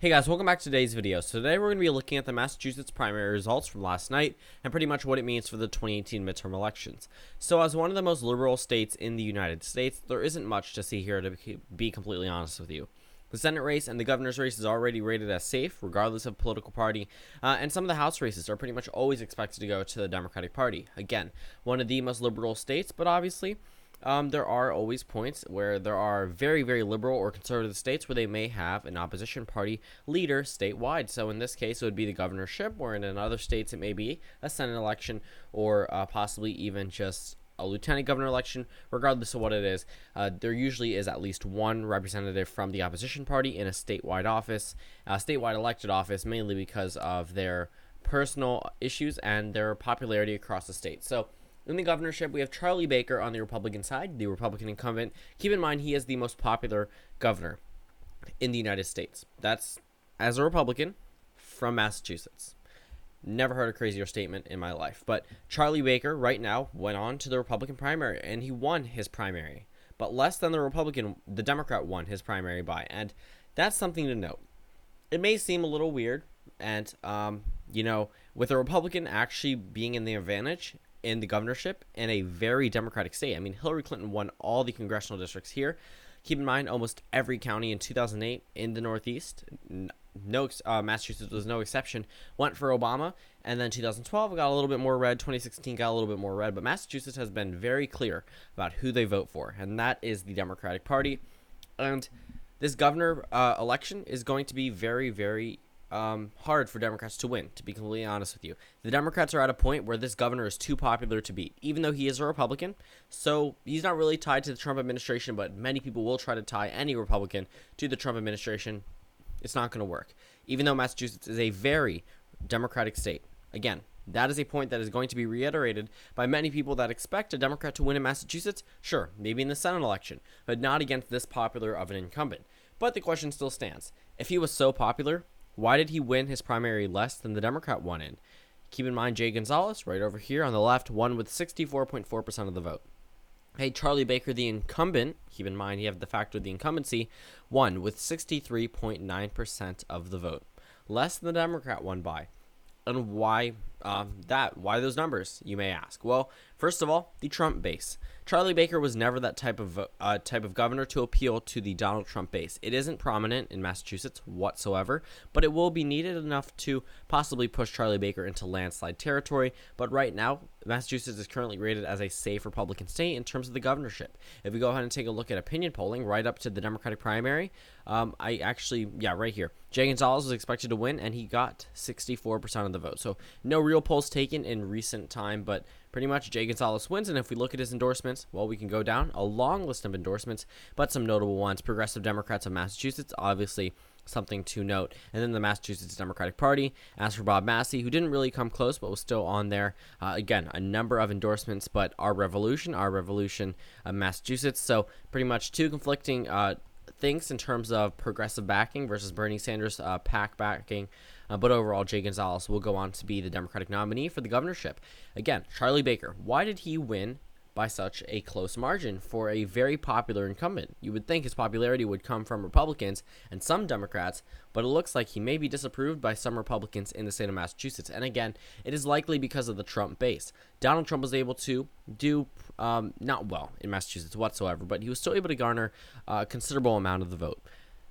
Hey guys, welcome back to today's video. So today we're going to be looking at the Massachusetts primary results from last night and pretty much what it means for the 2018 midterm elections. So as one of the most liberal states in the United States, there isn't much to see here, to be completely honest with you. The Senate race and the governor's race is already rated as safe, regardless of political party, and some of the House races are pretty much always expected to go to the Democratic Party. Again, one of the most liberal states, but obviously there are always points where there are very, very liberal or conservative states where they may have an opposition party leader statewide. So in this case, it would be the governorship, or in other states, it may be a Senate election or possibly even just a lieutenant governor election. Regardless of what it is, there usually is at least one representative from the opposition party in a statewide office, statewide elected office, mainly because of their personal issues and their popularity across the state. So in the governorship, we have Charlie Baker on the Republican side, the Republican incumbent. Keep in mind, he is the most popular governor in the United States. That's as a Republican from Massachusetts. Never heard a crazier statement in my life. But Charlie Baker, right now, went on to the Republican primary, and he won his primary. But less than the Democrat won his primary by. And that's something to note. It may seem a little weird, and, with a Republican actually being in the advantage in the governorship in a very Democratic state. I mean, Hillary Clinton won all the congressional districts here. Keep in mind, almost every county in 2008 in the Northeast, Massachusetts was no exception, went for Obama. And then 2012 got a little bit more red. 2016 got a little bit more red. But Massachusetts has been very clear about who they vote for, and that is the Democratic Party. And this governor election is going to be very, very hard for Democrats to win, to be completely honest with you. The Democrats are at a point where this governor is too popular to beat, even though he is a Republican. So he's not really tied to the Trump administration, but many people will try to tie any Republican to the Trump administration. It's not going to work, even though Massachusetts is a very Democratic state. Again, that is a point that is going to be reiterated by many people that expect a Democrat to win in Massachusetts. Sure, maybe in the Senate election, but not against this popular of an incumbent. But the question still stands. If he was so popular, why did he win his primary less than the Democrat won in? Keep in mind, Gonzales, right over here on the left, won with 64.4% of the vote. Hey, Charlie Baker, the incumbent, keep in mind you have the factor of the incumbency, won with 63.9% of the vote. Less than the Democrat won by. And why that? Why those numbers, you may ask? Well, first of all, the Trump base. Charlie Baker was never that type of governor to appeal to the Donald Trump base. It isn't prominent in Massachusetts whatsoever, but it will be needed enough to possibly push Charlie Baker into landslide territory. But right now, Massachusetts is currently rated as a safe Republican state in terms of the governorship. If we go ahead and take a look at opinion polling right up to the Democratic primary, right here, Gonzales was expected to win, and he got 64% of the vote. So no real polls taken in recent time, but pretty much Gonzales wins. And if we look at his endorsements, well, we can go down a long list of endorsements, but some notable ones. Progressive Democrats of Massachusetts, obviously something to note. And then the Massachusetts Democratic Party. As for Bob Massey, who didn't really come close but was still on there, again, a number of endorsements, but Our Revolution of Massachusetts. So pretty much two conflicting things in terms of progressive backing versus Bernie Sanders PAC backing. But overall, Gonzales will go on to be the Democratic nominee for the governorship. Again, Charlie Baker, why did he win by such a close margin for a very popular incumbent? You would think his popularity would come from Republicans and some Democrats, but it looks like he may be disapproved by some Republicans in the state of Massachusetts. And again, it is likely because of the Trump base. Donald Trump was able to do not well in Massachusetts whatsoever, but he was still able to garner a considerable amount of the vote.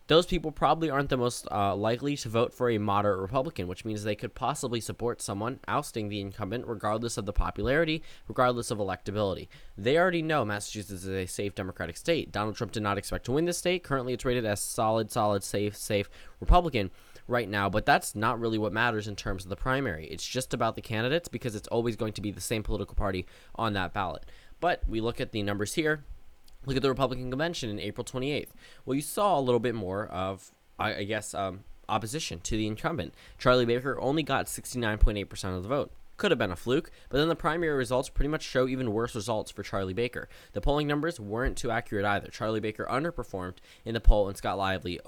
Those people probably aren't the most likely to vote for a moderate Republican, which means they could possibly support someone ousting the incumbent regardless of the popularity, regardless of electability. They already know Massachusetts is a safe Democratic state. Donald Trump did not expect to win this state. Currently, it's rated as solid, safe Republican right now, but that's not really what matters in terms of the primary. It's just about the candidates because it's always going to be the same political party on that ballot. But we look at the numbers here. Look at the Republican convention in April 28th. Well, you saw a little bit more of, opposition to the incumbent. Charlie Baker only got 69.8% of the vote. Could have been a fluke, but then the primary results pretty much show even worse results for Charlie Baker. The polling numbers weren't too accurate either. Charlie Baker underperformed in the poll, and Scott Lively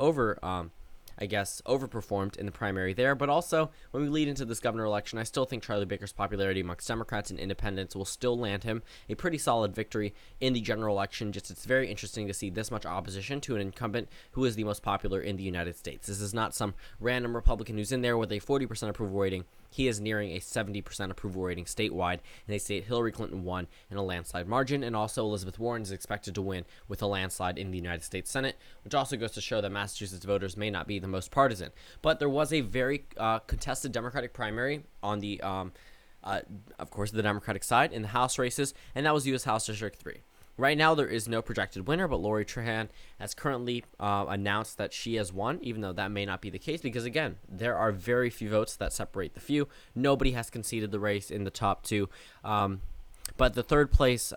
I guess, overperformed in the primary there. But also, when we lead into this governor election, I still think Charlie Baker's popularity amongst Democrats and independents will still land him a pretty solid victory in the general election. Just it's very interesting to see this much opposition to an incumbent who is the most popular in the United States. This is not some random Republican who's in there with a 40% approval rating. He is nearing a 70% approval rating statewide in a state Hillary Clinton won in a landslide margin, and also Elizabeth Warren is expected to win with a landslide in the United States Senate, which also goes to show that Massachusetts voters may not be the most partisan. But there was a very contested Democratic primary on the, of course, the Democratic side in the House races, and that was U.S. House District 3. Right now, there is no projected winner, but Lori Trahan has currently announced that she has won, even though that may not be the case, because, again, there are very few votes that separate the few. Nobody has conceded the race in the top two. But the third place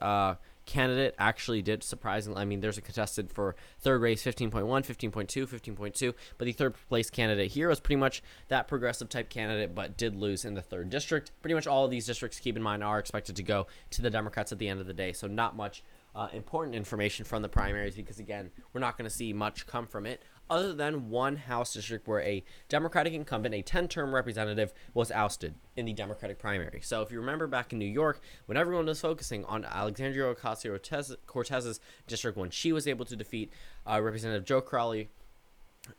candidate actually did, surprisingly. I mean, there's a contested for third race 15.1, 15.2, 15.2, but the third place candidate here was pretty much that progressive type candidate, but did lose in the 3rd district. Pretty much all of these districts, keep in mind, are expected to go to the Democrats at the end of the day, so not much important information from the primaries, because again, we're not going to see much come from it other than one House district where a Democratic incumbent, a 10-term representative, was ousted in the Democratic primary. So if you remember back in New York, when everyone was focusing on Alexandria Ocasio-Cortez's district, when she was able to defeat Representative Joe Crowley,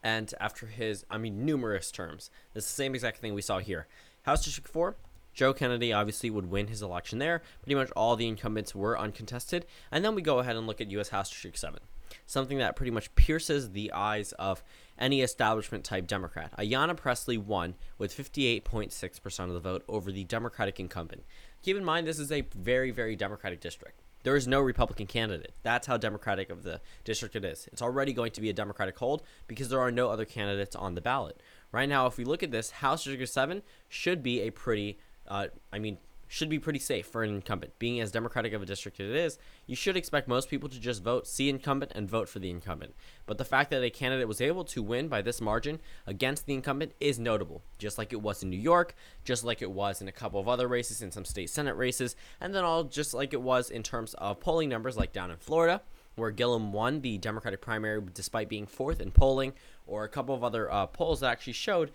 and after his, numerous terms, it's the same exact thing we saw here. House District 4, Joe Kennedy obviously would win his election there. Pretty much all the incumbents were uncontested. And then we go ahead and look at U.S. House District 7, something that pretty much pierces the eyes of any establishment-type Democrat. Ayanna Pressley won with 58.6% of the vote over the Democratic incumbent. Keep in mind, this is a very, very Democratic district. There is no Republican candidate. That's how Democratic of the district it is. It's already going to be a Democratic hold because there are no other candidates on the ballot. Right now, if we look at this, House District 7 should be a pretty should be pretty safe for an incumbent. Being as Democratic of a district as it is, you should expect most people to just vote, see incumbent, and vote for the incumbent. But the fact that a candidate was able to win by this margin against the incumbent is notable, just like it was in New York, just like it was in a couple of other races, in some state Senate races, and then all just like it was in terms of polling numbers, like down in Florida, where Gillum won the Democratic primary despite being 4th in polling, or a couple of other polls that actually showed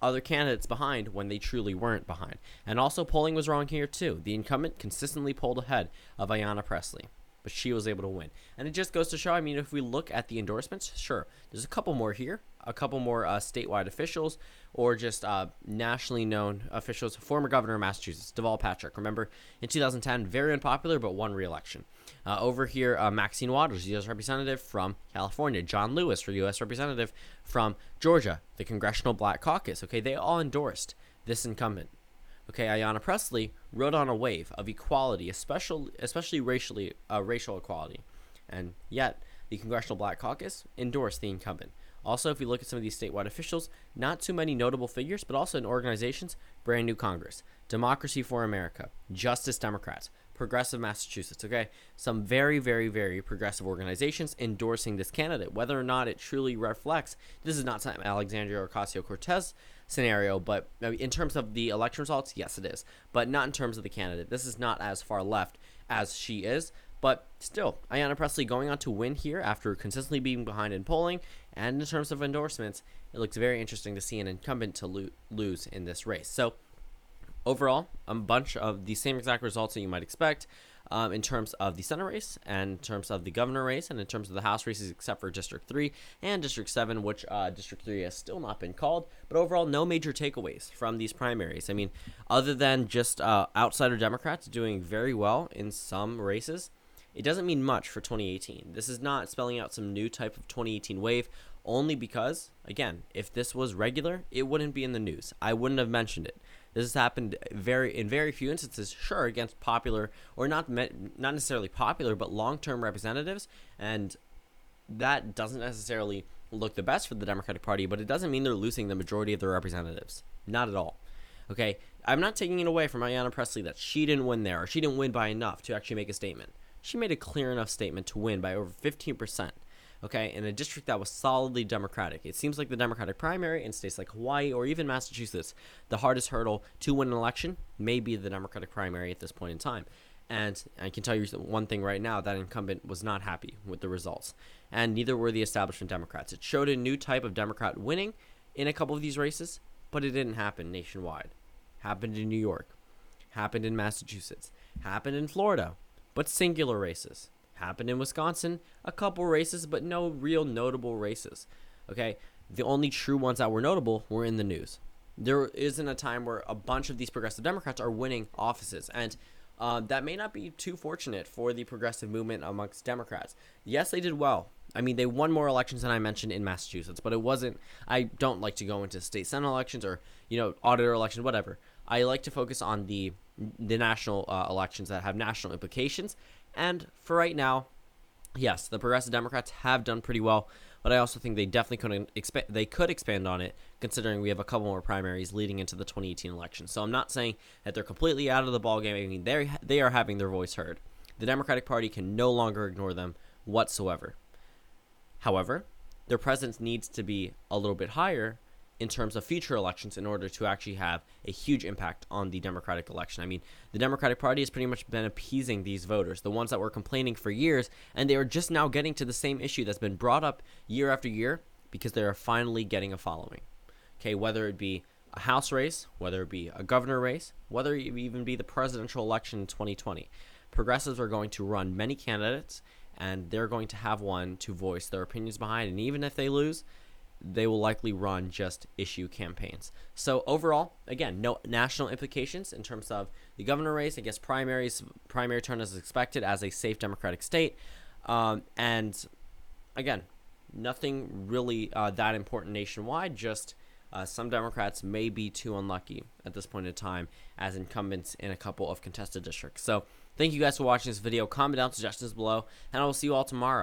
other candidates behind when they truly weren't behind. And also polling was wrong here too. The incumbent consistently pulled ahead of Ayanna Pressley, but she was able to win. And it just goes to show, if we look at the endorsements, sure, there's a couple more here, a couple more statewide officials, or just nationally known officials. Former governor of Massachusetts, Deval Patrick. Remember, in 2010, very unpopular, but won re-election. Over here, Maxine Waters, U.S. Representative from California. John Lewis, for U.S. Representative from Georgia, the Congressional Black Caucus. Okay, they all endorsed this incumbent. Okay, Ayanna Pressley rode on a wave of equality, especially racial equality. And yet, the Congressional Black Caucus endorsed the incumbent. Also, if we look at some of these statewide officials, not too many notable figures, but also in organizations, Brand New Congress, Democracy for America, Justice Democrats, Progressive Massachusetts, okay? Some very, very, very progressive organizations endorsing this candidate. Whether or not it truly reflects, this is not some Alexandria Ocasio-Cortez scenario, but in terms of the election results, yes, it is. But not in terms of the candidate. This is not as far left as she is. But still, Ayanna Pressley going on to win here after consistently being behind in polling. And in terms of endorsements, it looks very interesting to see an incumbent to lose in this race. So overall, a bunch of the same exact results that you might expect in terms of the Senate race, and in terms of the governor race, and in terms of the House races, except for District 3 and District 7, which District 3 has still not been called. But overall, no major takeaways from these primaries. Other than just outsider Democrats doing very well in some races, it doesn't mean much for 2018. This is not spelling out some new type of 2018 wave, only because, again, if this was regular, it wouldn't be in the news. I wouldn't have mentioned it. This has happened in very few instances, sure, against popular, or not necessarily popular, but long-term representatives, and that doesn't necessarily look the best for the Democratic Party, but it doesn't mean they're losing the majority of their representatives. Not at all. Okay, I'm not taking it away from Ayanna Pressley that she didn't win there, or she didn't win by enough to actually make a statement. She made a clear enough statement to win by over 15%, okay, in a district that was solidly Democratic. It seems like the Democratic primary in states like Hawaii or even Massachusetts, the hardest hurdle to win an election may be the Democratic primary at this point in time. And I can tell you one thing right now, that incumbent was not happy with the results. And neither were the establishment Democrats. It showed a new type of Democrat winning in a couple of these races, but it didn't happen nationwide. Happened in New York. Happened in Massachusetts. Happened in Florida, but singular races. Happened in Wisconsin, a couple races, but no real notable races. Okay, the only true ones that were notable were in the news. There isn't a time where a bunch of these progressive Democrats are winning offices, and that may not be too fortunate for the progressive movement amongst Democrats. Yes, they did well. I mean, they won more elections than I mentioned in Massachusetts, but it wasn't. I don't like to go into state senate elections or auditor elections, whatever. I like to focus on the national elections that have national implications. And for right now, yes, the progressive Democrats have done pretty well, but I also think they definitely could expand on it, considering we have a couple more primaries leading into the 2018 election. So I'm not saying that they're completely out of the ballgame. I mean, they are having their voice heard. The Democratic Party can no longer ignore them whatsoever. However, their presence needs to be a little bit higher in terms of future elections in order to actually have a huge impact on the Democratic election. I mean, the Democratic Party has pretty much been appeasing these voters, the ones that were complaining for years, and they are just now getting to the same issue that's been brought up year after year because they are finally getting a following. Okay, whether it be a House race, whether it be a governor race, whether it even be the presidential election in 2020, progressives are going to run many candidates, and they're going to have one to voice their opinions behind, and even if they lose, they will likely run just issue campaigns. So overall, again, no national implications in terms of the governor race. I guess primary turn is expected as a safe Democratic state. And again, nothing really that important nationwide, just some Democrats may be too unlucky at this point in time as incumbents in a couple of contested districts. So thank you guys for watching this video. Comment down suggestions below, and I will see you all tomorrow.